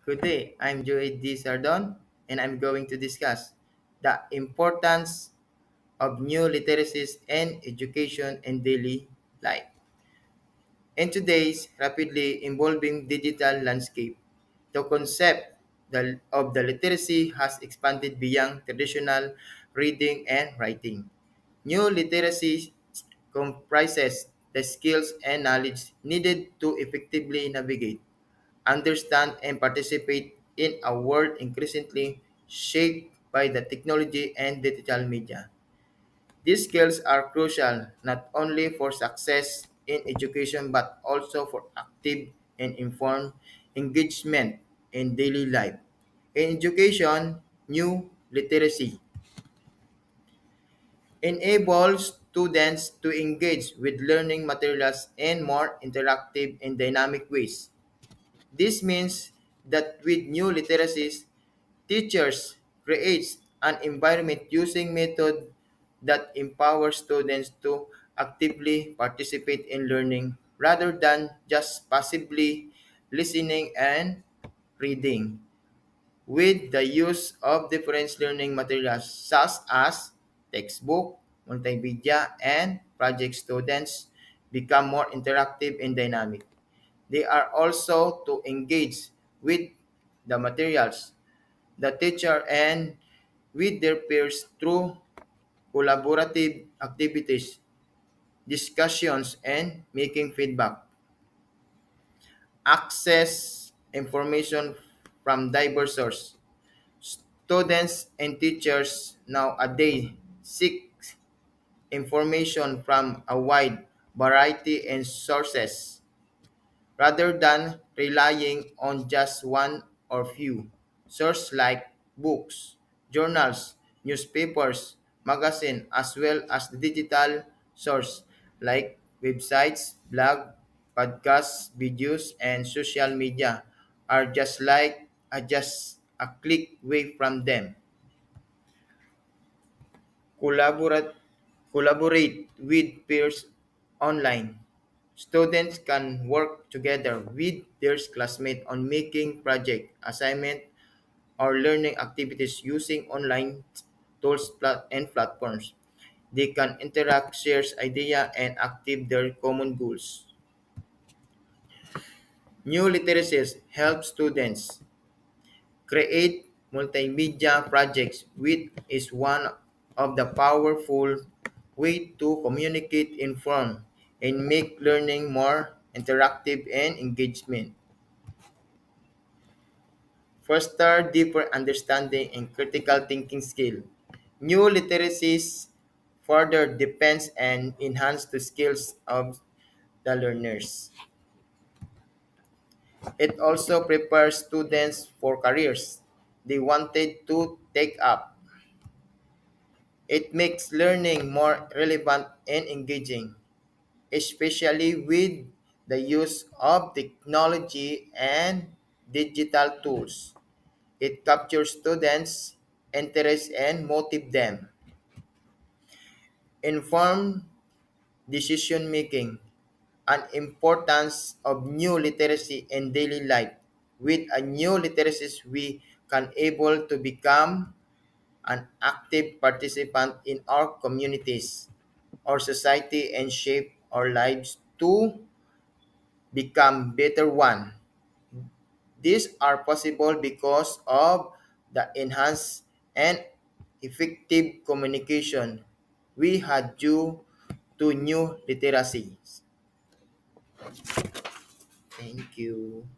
Good day, I'm Joey D. Sardon, and I'm going to discuss the importance of new literacies and education in daily life. In today's rapidly evolving digital landscape, the concept of the literacy has expanded beyond traditional reading and writing. New literacy comprises the skills and knowledge needed to effectively navigate, understand, and participate in a world increasingly shaped by the technology and digital media. These skills are crucial not only for success in education but also for active and informed engagement in daily life. In education, new literacy enables students to engage with learning materials in more interactive and dynamic ways. This means that with new literacies, teachers create an environment using method that empowers students to actively participate in learning rather than just passively listening and reading. With the use of different learning materials such as textbook, multimedia, and project, students become more interactive and dynamic. They are also to engage with the materials, the teacher, and with their peers through collaborative activities, discussions, and making feedback. Access information from diverse sources. Students and teachers nowadays seek information from a wide variety of sources rather than relying on just one or few. Sources like books, journals, newspapers, magazine, as well as the digital source like websites, blog, podcasts, videos, and social media are just a click away from them. Collaborate, collaborate with peers online. Students can work together with their classmates on making project, assignment, or learning activities using online tools and platforms. They can interact, share ideas, and active their common goals. New literacies help students create multimedia projects, which is one of the powerful way to communicate, inform, and make learning more interactive and engagement. Foster deeper understanding and critical thinking skill. New literacies further depends and enhance the skills of the learners. It also prepares students for careers they wanted to take up. It makes learning more relevant and engaging, especially with the use of technology and digital tools. It captures students' interest and motivate them. Informed decision making, an importance of new literacy in daily life. With a new literacy, we can able to become an active participant in our communities, our society, and shape our lives to become better one. These are possible because of the enhanced and effective communication we had due to new literacies. Thank you.